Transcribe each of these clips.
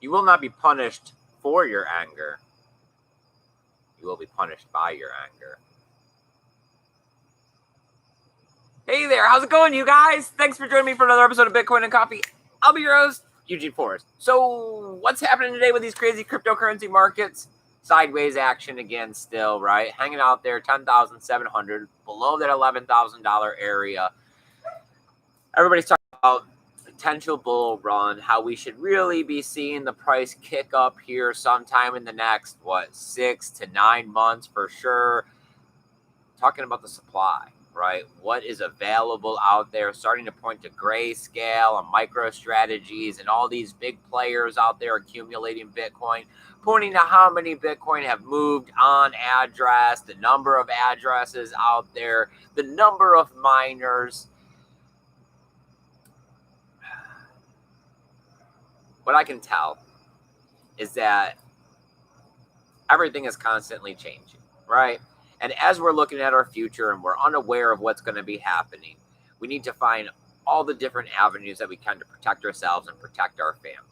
You will not be punished for your anger. You will be punished by your anger. Hey there, how's it going, you guys? Thanks for joining me for another episode of Bitcoin and Coffee. I'll be your host, Eugene Forrest. So, what's happening today with these crazy cryptocurrency markets? Sideways action again still, right? Hanging out there, 10,700, below that $11,000 area. Everybody's talking about potential bull run, how we should really be seeing the price kick up here sometime in the next, 6 to 9 months for sure. Talking about the supply. Right? What is available out there, starting to point to Grayscale and MicroStrategies and all these big players out there accumulating Bitcoin, pointing to how many Bitcoin have moved on address, the number of addresses out there, the number of miners. What I can tell is that everything is constantly changing, right? And as we're looking at our future and we're unaware of what's going to be happening, we need to find all the different avenues that we can to protect ourselves and protect our family.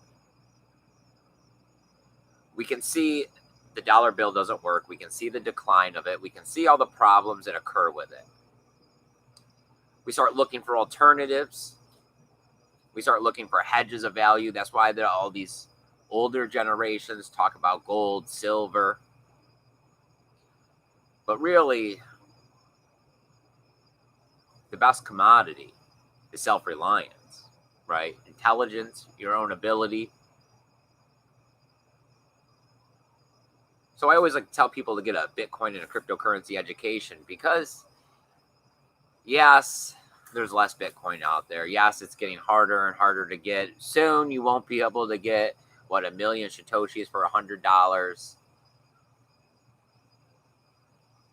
We can see the dollar bill doesn't work. We can see the decline of it. We can see all the problems that occur with it. We start looking for alternatives. We start looking for hedges of value. That's why all these older generations talk about gold, silver. But really, the best commodity is self-reliance, right? Intelligence, your own ability. So I always like to tell people to get a Bitcoin and a cryptocurrency education because, yes, there's less Bitcoin out there. Yes, it's getting harder and harder to get. Soon, you won't be able to get, 1 million Satoshis for $100.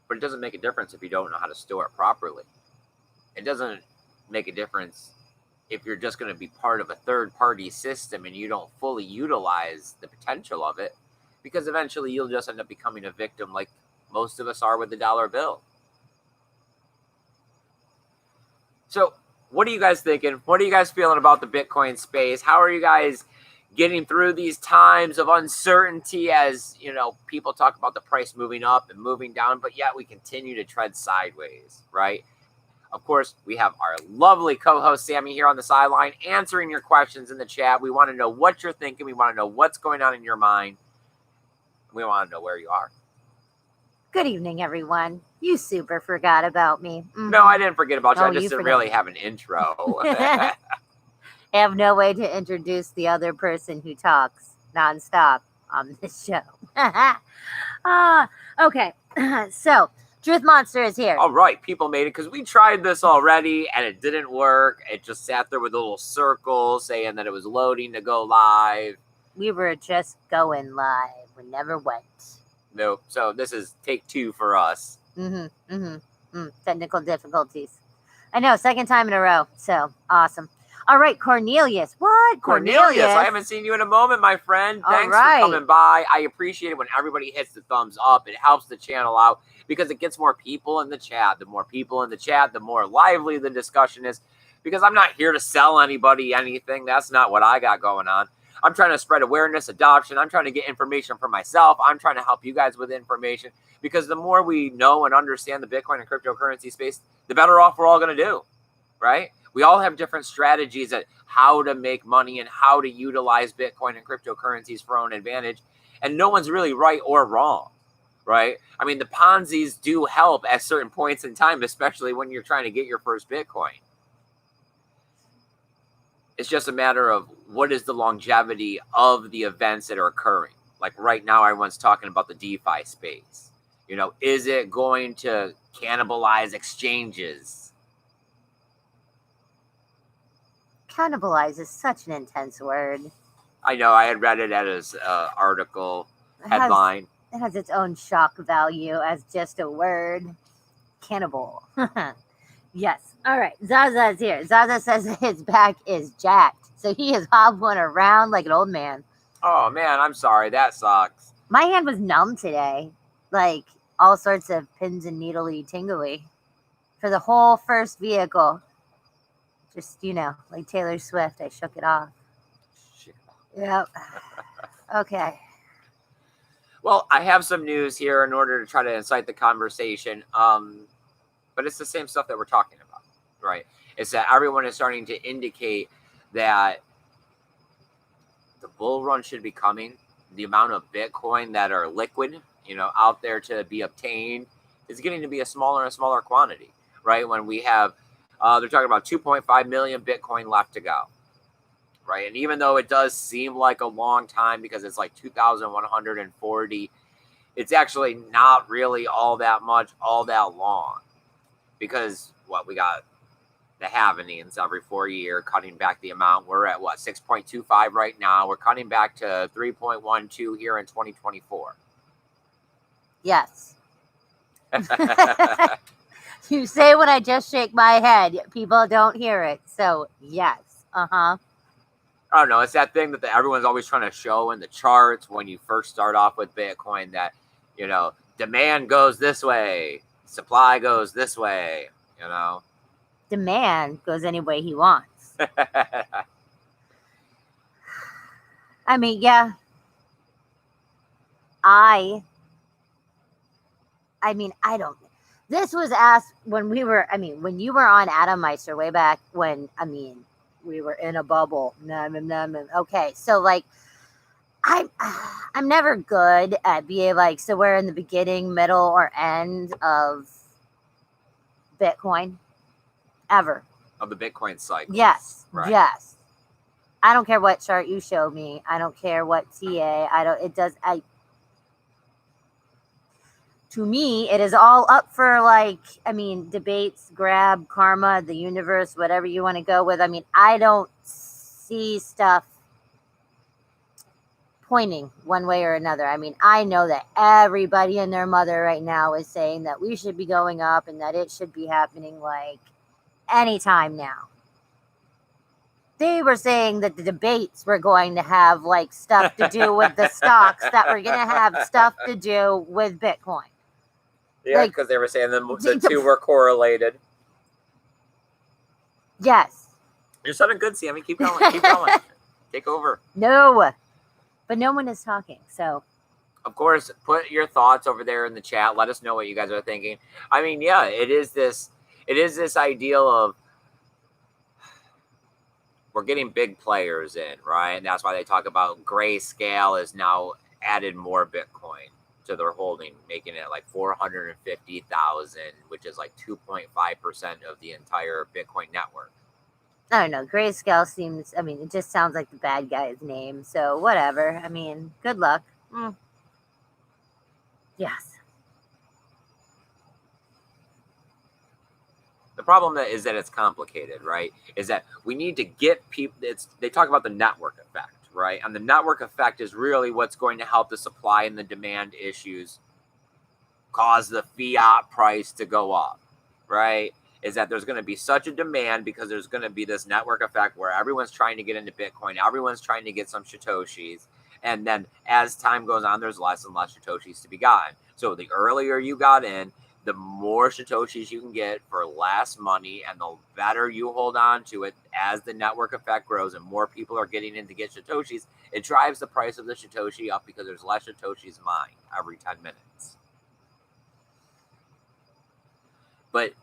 But it doesn't make a difference if you don't know how to store it properly. It doesn't make a difference if you're just going to be part of a third-party system and you don't fully utilize the potential of it, because eventually you'll just end up becoming a victim like most of us are with the dollar bill. So what are you guys thinking? What are you guys feeling about the Bitcoin space? How are you guys getting through these times of uncertainty as, people talk about the price moving up and moving down, but yet we continue to tread sideways, right? Of course, we have our lovely co-host Sammy here on the sideline answering your questions in the chat. We want to know what you're thinking. We want to know what's going on in your mind. We want to know where you are. Good evening, everyone. You super forgot about me. Mm-hmm. No, I didn't forget about you. I just didn't really have an intro. I have no way to introduce the other person who talks nonstop on this show. Okay, so Truth Monster is here. All right, people made it because we tried this already and it didn't work. It just sat there with a little circle saying that it was loading to go live. We were just going live. We never went. Nope. So this is take 2 for us. Technical difficulties. I know, second time in a row. So awesome. All right, Cornelius. What? Cornelius, I haven't seen you in a moment, my friend. Thanks for coming by. I appreciate it when everybody hits the thumbs up. It helps the channel out because it gets more people in the chat. The more people in the chat, the more lively the discussion is, because I'm not here to sell anybody anything. That's not what I got going on. I'm trying to spread awareness, adoption. I'm trying to get information for myself. I'm trying to help you guys with information, because the more we know and understand the Bitcoin and cryptocurrency space, the better off we're all going to do, right? We all have different strategies at how to make money and how to utilize Bitcoin and cryptocurrencies for our own advantage. And no one's really right or wrong, right? I mean, the Ponzi's do help at certain points in time, especially when you're trying to get your first Bitcoin. It's just a matter of what is the longevity of the events that are occurring. Like right now, everyone's talking about the DeFi space. Is it going to cannibalize exchanges? Cannibalize is such an intense word. I know. I had read it as an article headline. It has its own shock value as just a word. Cannibal. Yes. All right. Zaza's here. Zaza says his back is jacked, so he is hobbling around like an old man. Oh, man. I'm sorry. That sucks. My hand was numb today. Like all sorts of pins and needly tingly. For the whole first vehicle. Just, like Taylor Swift, I shook it off. Yep. Okay. Well, I have some news here in order to try to incite the conversation. But it's the same stuff that we're talking about, right? It's that everyone is starting to indicate that the bull run should be coming. The amount of Bitcoin that are liquid, out there to be obtained is getting to be a smaller and smaller quantity, right? When we have, they're talking about 2.5 million Bitcoin left to go, right? And even though it does seem like a long time because it's like 2,140, it's actually not really all that much, all that long. Because we got the halvenings every 4 year, cutting back the amount. We're at 6.25 right now. We're cutting back to 3.12 here in 2024. Yes. You say when I just shake my head, people don't hear it. So yes. I don't know. It's that thing that everyone's always trying to show in the charts when you first start off with Bitcoin that, demand goes this way, supply goes this way, Demand goes any way he wants. I mean, yeah. I don't. This was asked when when you were on Adam Meister way back when, we were in a bubble. Okay, so I'm never good at being so we're in the beginning, middle, or end of Bitcoin, ever. Of the Bitcoin cycle. Yes, right. Yes. I don't care what chart you show me. I don't care what TA. To me, it is all up for debates, grab, karma, the universe, whatever you want to go with. I don't see stuff pointing one way or another. I know that everybody and their mother right now is saying that we should be going up and that it should be happening anytime now. They were saying that the debates were going to have stuff to do with the stocks, that were going to have stuff to do with Bitcoin. Yeah, because they were saying the two were correlated. Yes. You're sounding good, Sammy. Keep going. Keep going. Take over. No. But no one is talking, so. Of course, put your thoughts over there in the chat. Let us know what you guys are thinking. Yeah, it is this ideal of we're getting big players in, right? And that's why they talk about Grayscale has now added more Bitcoin to their holding, making it 450,000, which is 2.5% of the entire Bitcoin network. I don't know. Grayscale seems, it just sounds like the bad guy's name. So whatever. Good luck. Yes. The problem is that it's complicated, right? Is that we need to get people, they talk about the network effect, right? And the network effect is really what's going to help the supply and the demand issues cause the fiat price to go up, right? Is that there's going to be such a demand because there's going to be this network effect where everyone's trying to get into Bitcoin, everyone's trying to get some Satoshis, and then as time goes on, there's less and less Satoshis to be gotten. So the earlier you got in, the more Satoshis you can get for less money, and the better you hold on to it as the network effect grows and more people are getting in to get Satoshis, it drives the price of the Satoshi up because there's less Satoshis mined every 10 minutes. But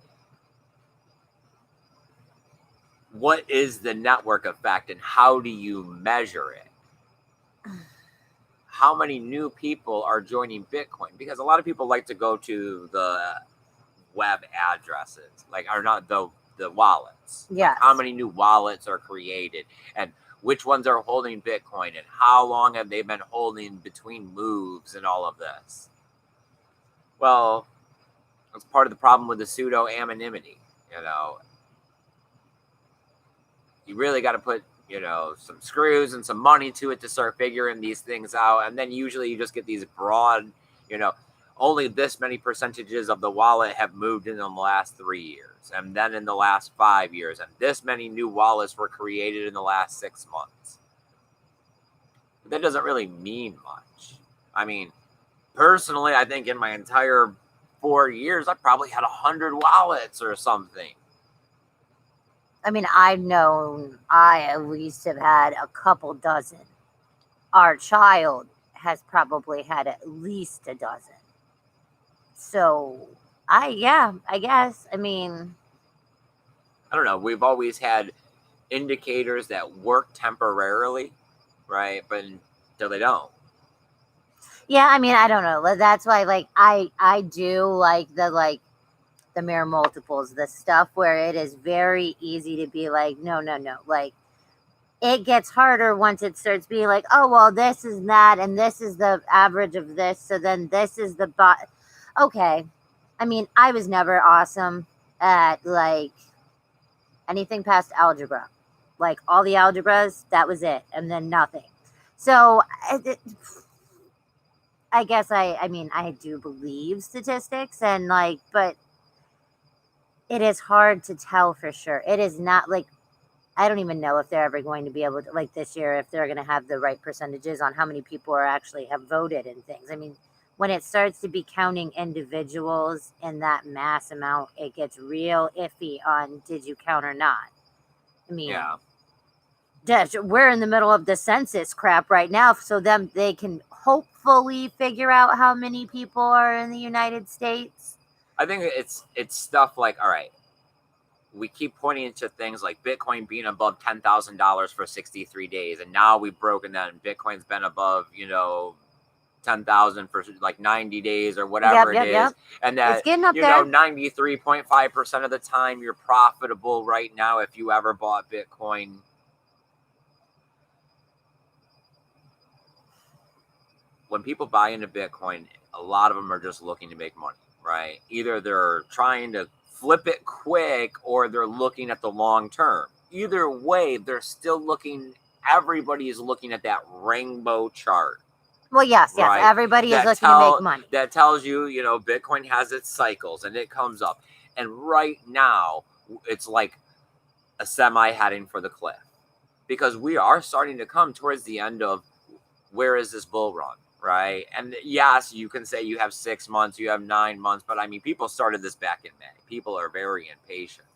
what is the network effect and how do you measure it? How many new people are joining Bitcoin? Because a lot of people like to go to the web addresses, are not the wallets. Yeah. How many new wallets are created and which ones are holding Bitcoin and how long have they been holding between moves and all of this? Well, that's part of the problem with the pseudo anonymity. You really got to put, some screws and some money to it to start figuring these things out. And then usually you just get these broad, only this many percentages of the wallet have moved in the last 3 years. And then in the last 5 years. And this many new wallets were created in the last 6 months. But that doesn't really mean much. Personally, I think in my entire 4 years, I probably had 100 wallets or something. I've known I at least have had a couple dozen our child has probably had at least a dozen. So, I guess. I mean, I don't know. We've always had indicators that work temporarily, right? But until they don't. yeah, I mean, I don't know. That's why, like, I do like the mirror multiples, the stuff where it is very easy to be like, no. Like, it gets harder once it starts being like, oh, well, this is that, and this is the average of this, so then this is the okay. I mean, I was never awesome at, like, anything past algebra. Like, all the algebras, that was it, and then nothing. So, I guess I mean, I do believe statistics, and, like, but it is hard to tell for sure. It is not, like, I don't even know if they're ever going to be able to, like, this year, if they're going to have the right percentages on how many people are actually have voted and things. I mean, when it starts to be counting individuals in that mass amount, it gets real iffy on did you count or not. I mean, we're in the middle of the census crap right now, so they can hopefully figure out how many people are in the United States. I think it's stuff like, all right, we keep pointing to things like Bitcoin being above $10,000 for 63 days. And now we've broken that and Bitcoin's been above, 10,000 for like 90 days or whatever it is. Yep. And that, it's getting up there. 93.5% of the time you're profitable right now if you ever bought Bitcoin. When people buy into Bitcoin, a lot of them are just looking to make money, right? Either they're trying to flip it quick or they're looking at the long term. Either way, they're still looking, everybody is looking at that rainbow chart. Well, yes, right? Everybody is looking to make money. That tells you, Bitcoin has its cycles and it comes up. And right now, it's like a semi heading for the cliff. Because we are starting to come towards the end of where is this bull run? Right. And yes, you can say you have 6 months, you have 9 months, but I mean, people started this back in May. People are very impatient.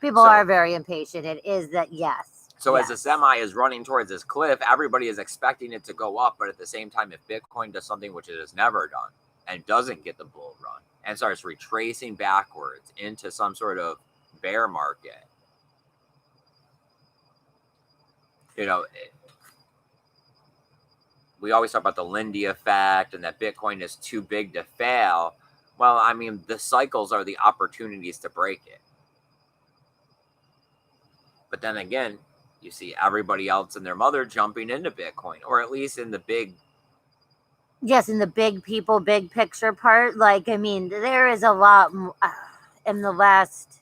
People are very impatient. It is that, yes. So as the semi is running towards this cliff, everybody is expecting it to go up. But at the same time, if Bitcoin does something which it has never done and doesn't get the bull run and starts retracing backwards into some sort of bear market, we always talk about the Lindy effect and that Bitcoin is too big to fail. Well, I mean, the cycles are the opportunities to break it. But then again, you see everybody else and their mother jumping into Bitcoin, or at least in the big. Yes, in the big people, big picture part. Like, I mean, there is a lot in the last.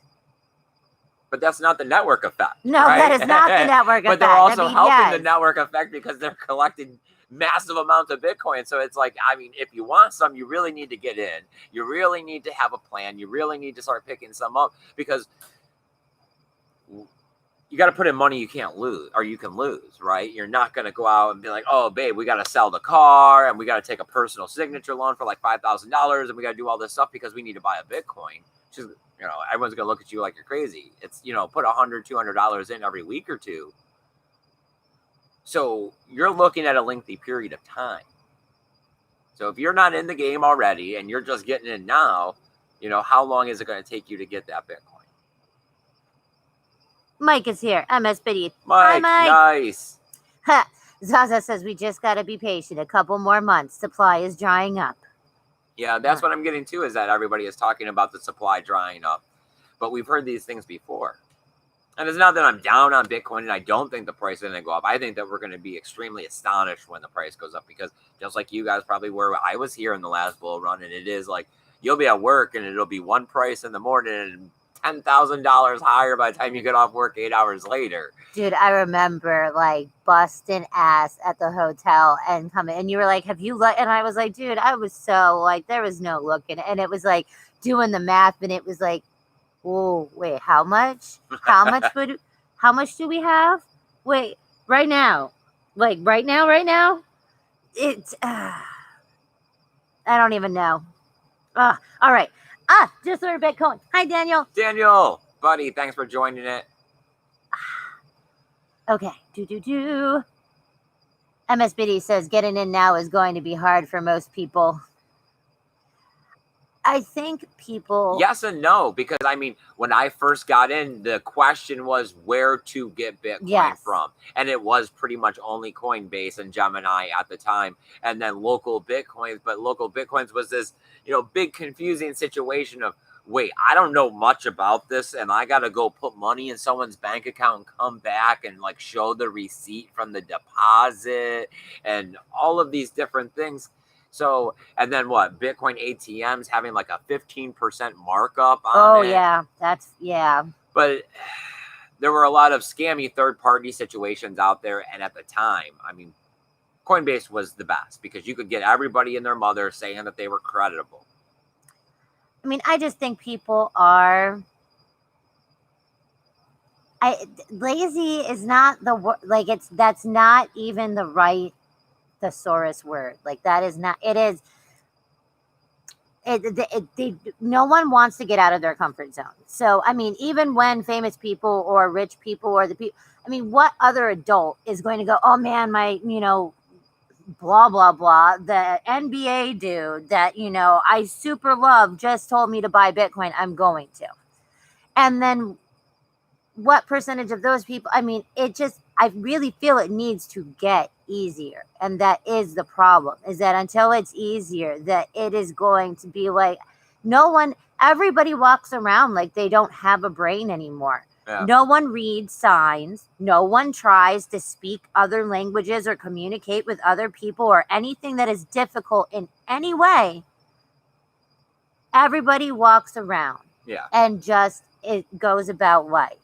But that's not the network effect. No, right? That is not the network effect. But they're also helping the network effect because they're collecting massive amounts of Bitcoin. So it's like, I mean, if you want some, you really need to get in. You really need to have a plan. You really need to start picking some up because you got to put in money you can't lose or you can lose, right? You're not going to go out and be like, oh, babe, we got to sell the car and we got to take a personal signature loan for like $5,000 and we got to do all this stuff because we need to buy a Bitcoin. Which is, everyone's going to look at you like you're crazy. It's, put $100, $200 in every week or two. So you're looking at a lengthy period of time. So if you're not in the game already and you're just getting in now, how long is it going to take you to get that Bitcoin? Mike is here. MSBD. Mike, nice. Zaza says we just got to be patient. A couple more months. Supply is drying up. Yeah, that's what I'm getting to is that everybody is talking about the supply drying up. But we've heard these things before. And it's not that I'm down on Bitcoin and I don't think the price is going to go up. I think that we're going to be extremely astonished when the price goes up because just like you guys probably were, I was here in the last bull run and it is like you'll be at work and it'll be one price in the morning and $10,000 higher by the time you get off work 8 hours later. Dude, I remember like busting ass at the hotel and coming and you were like, have you looked? And I was like, dude, I was so like, there was no looking. And it was like doing the math and it was like, oh, wait, how much? How much do we have? Wait, right now. Like right now? It's, I don't even know. All right. Just learned Bitcoin. Hi, Daniel. Daniel, buddy, thanks for joining it. Okay. MSBD says getting in now is going to be hard for most people. I think people... Yes and no, because I mean, when I first got in, the question was where to get Bitcoin from. And it was pretty much only Coinbase and Gemini at the time. And then local Bitcoins. But local Bitcoins was this, big confusing situation of, wait, I don't know much about this. And I got to go put money in someone's bank account and come back and like show the receipt from the deposit and all of these different things. So, and then what? Bitcoin ATMs having like a 15% markup on it. Oh, yeah. But there were a lot of scammy third-party situations out there. And at the time, I mean, Coinbase was the best because you could get everybody and their mother saying that they were creditable. I mean, I just think people are... lazy is not the word. Like, that's not even the right thesaurus word. Like, that is not... It is... no one wants to get out of their comfort zone. So, I mean, even when famous people or rich people or the people... I mean, what other adult is going to go, oh, man, my, blah, blah, blah, the NBA dude that, I super love just told me to buy Bitcoin. I'm going to. And then what percentage of those people... I mean, I really feel it needs to get easier. And that is the problem, is that until it's easier, that it is going to be like everybody walks around like they don't have a brain anymore. Yeah. No one reads signs. No one tries to speak other languages or communicate with other people or anything that is difficult in any way. Everybody walks around. Yeah. And it goes about life.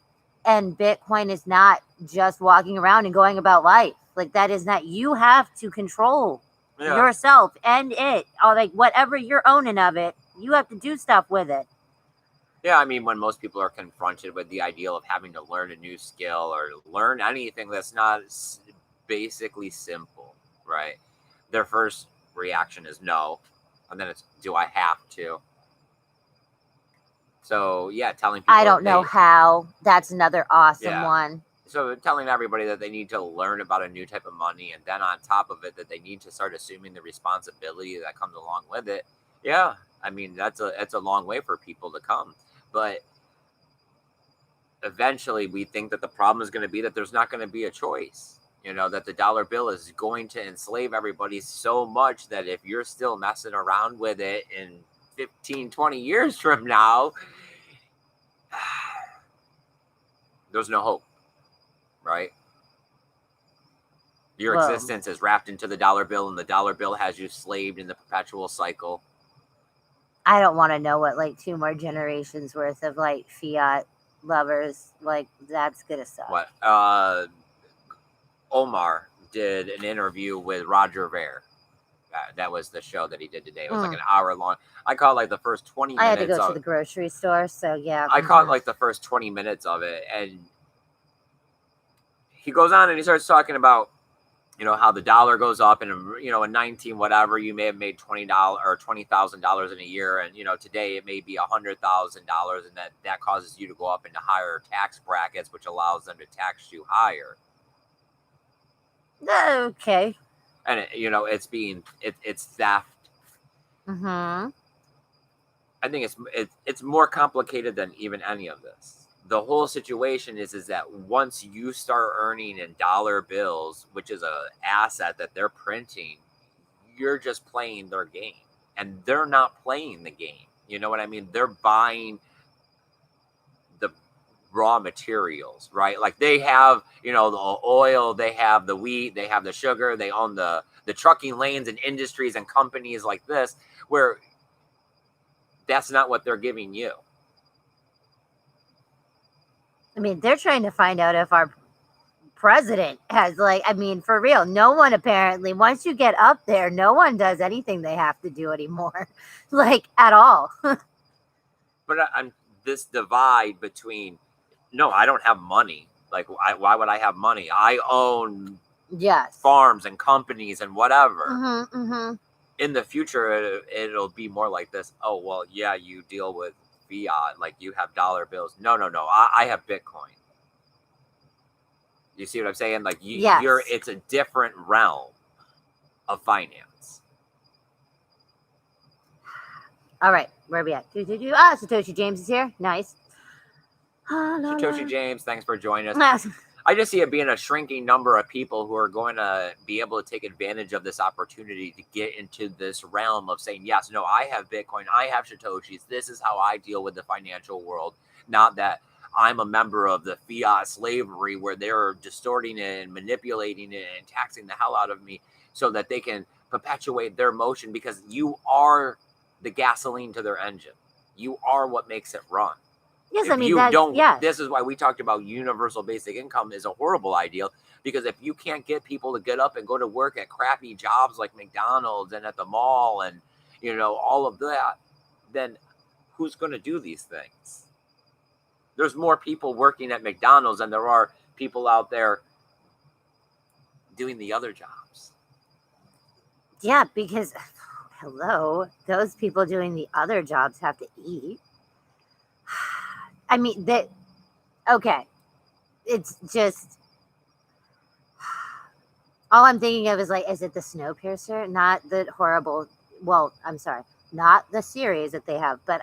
And Bitcoin is not just walking around and going about life. Like, that is not... You have to control yourself and it. Or like whatever you're owning of it, you have to do stuff with it. Yeah, I mean, when most people are confronted with the ideal of having to learn a new skill or learn anything that's not basically simple, right? Their first reaction is no. And then it's, do I have to? So, yeah, telling people... I don't know how. That's another awesome one. So telling everybody that they need to learn about a new type of money, and then on top of it, that they need to start assuming the responsibility that comes along with it. Yeah, I mean, that's a long way for people to come. But eventually we think that the problem is going to be that there's not going to be a choice. That the dollar bill is going to enslave everybody so much that if you're still messing around with it in 15, 20 years from now, there's no hope, right? Your existence is wrapped into the dollar bill, and the dollar bill has you slaved in the perpetual cycle. I don't want to know what, like, 2 more generations worth of, like, fiat lovers, like, that's going to suck. What? Omar did an interview with Roger Ver. That was the show that he did today. It was like an hour long. I caught like the first 20 minutes. I had to go to the grocery store, so yeah. I caught like the first 20 minutes of it, and he goes on and he starts talking about, how the dollar goes up, and in 19 whatever, you may have made $20 or $20,000 in a year, and today it may be $100,000, and that causes you to go up into higher tax brackets, which allows them to tax you higher. Okay. And it's theft. Mm-hmm. I think it's more complicated than even any of this. The whole situation is that once you start earning in dollar bills, which is a asset that they're printing, you're just playing their game, and they're not playing the game. You know what I mean? They're buying the raw materials, right? Like they have, the oil, they have the wheat, they have the sugar, they own the trucking lanes and industries and companies like this, where that's not what they're giving you. I mean, they're trying to find out if our president has, for real, no one apparently, once you get up there, no one does anything they have to do anymore, at all. But this divide between, no, I don't have money. Why would I have money? I own farms and companies and whatever. Mm-hmm, mm-hmm. In the future, it'll be more like this. Oh, well, yeah, you deal with fiat, like you have dollar bills. No, I have Bitcoin. You see what I'm saying? It's a different realm. of finance. All right, where are we at? Ah, Satoshi James is here. Nice. Satoshi James, thanks for joining us. I just see it being a shrinking number of people who are going to be able to take advantage of this opportunity to get into this realm of saying, yes, no, I have Bitcoin, I have Satoshis. This is how I deal with the financial world. Not that I'm a member of the fiat slavery where they're distorting it and manipulating it and taxing the hell out of me so that they can perpetuate their motion, because you are the gasoline to their engine. You are what makes it run. Yes, If I mean, you don't, yes. This is why we talked about universal basic income is a horrible idea, because if you can't get people to get up and go to work at crappy jobs like McDonald's and at the mall and, all of that, then who's going to do these things? There's more people working at McDonald's than there are people out there doing the other jobs. Yeah, because, hello, those people doing the other jobs have to eat. I mean, okay, it's just, all I'm thinking of is like, is it the Snowpiercer? Not the horrible, well, I'm sorry, not the series that they have, but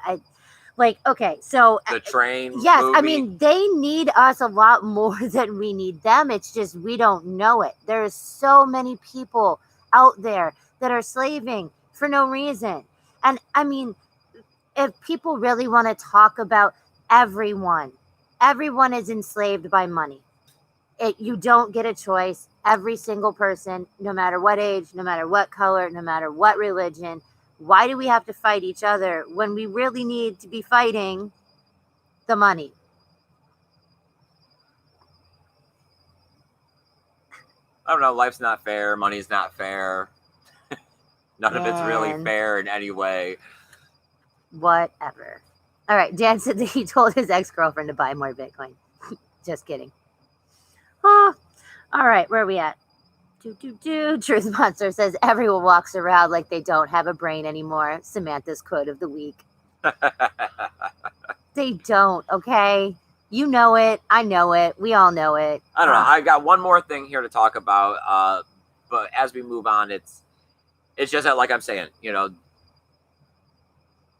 okay, so. The Train Yes, movie. I mean, they need us a lot more than we need them. It's just, we don't know it. There's so many people out there that are slaving for no reason. And I mean, if people really want to talk about everyone is enslaved by money. You don't get a choice. Every single person, no matter what age, no matter what color, no matter what religion, why do we have to fight each other when we really need to be fighting the money? I don't know. Life's not fair. Money's not fair. None of it's really Man. fair in any way. Whatever. All right, Dan said that he told his ex-girlfriend to buy more Bitcoin. Just kidding. Oh, all right, where are we at? Truth Monster says everyone walks around like they don't have a brain anymore. Samantha's quote of the week. They don't, okay? You know it. I know it. We all know it. I don't know. I got one more thing here to talk about. But as we move on, it's just that, like I'm saying,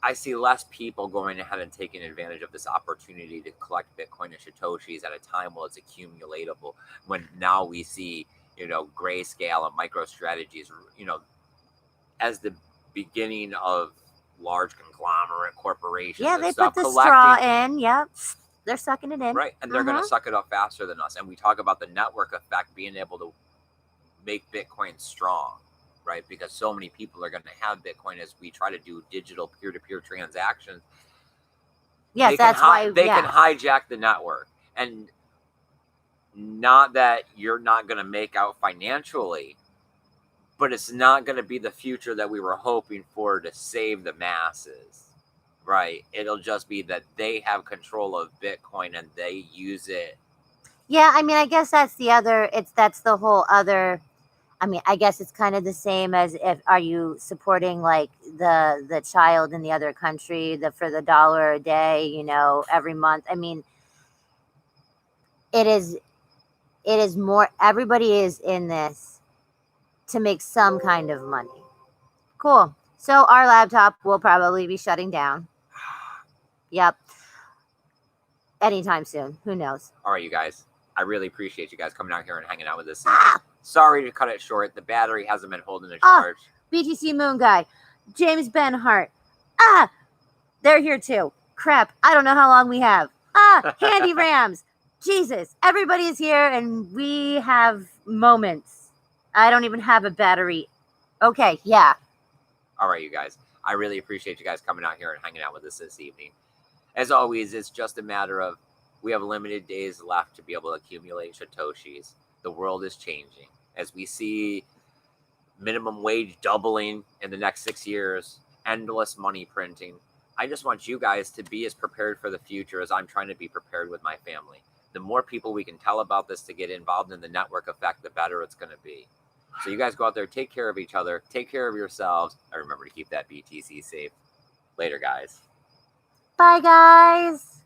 I see less people going ahead and taking advantage of this opportunity to collect Bitcoin and Satoshis at a time while it's accumulatable. When now we see, Grayscale and MicroStrategies, as the beginning of large conglomerate corporations. Yeah, and they stuff put the collecting, straw in. Yep. They're sucking it in. right? And they're going to suck it up faster than us. And we talk about the network effect being able to make Bitcoin strong. Right, because so many people are going to have Bitcoin as we try to do digital peer-to-peer transactions. Yes, that's why they can hijack the network, and not that you're not going to make out financially, but it's not going to be the future that we were hoping for to save the masses. Right? It'll just be that they have control of Bitcoin and they use it. Yeah, I mean, I guess that's that's the whole other. I mean, I guess it's kind of the same as are you supporting like the child in the other country for the $1 a day, every month. I mean, it is more, everybody is in this to make some kind of money. Cool. So our laptop will probably be shutting down. Yep. Anytime soon. Who knows? All right, you guys. I really appreciate you guys coming out here and hanging out with us. Sorry to cut it short. The battery hasn't been holding the charge. BTC Moon Guy. James Ben Hart. They're here too. Crap. I don't know how long we have. Handy Rams. Jesus. Everybody is here and we have moments. I don't even have a battery. Okay. Yeah. All right, you guys. I really appreciate you guys coming out here and hanging out with us this evening. As always, it's just a matter of we have limited days left to be able to accumulate Satoshis. The world is changing. As we see minimum wage doubling in the next 6 years, endless money printing, I just want you guys to be as prepared for the future as I'm trying to be prepared with my family. The more people we can tell about this to get involved in the network effect, the better it's going to be. So you guys go out there, take care of each other, take care of yourselves, and remember to keep that BTC safe. Later, guys. Bye, guys.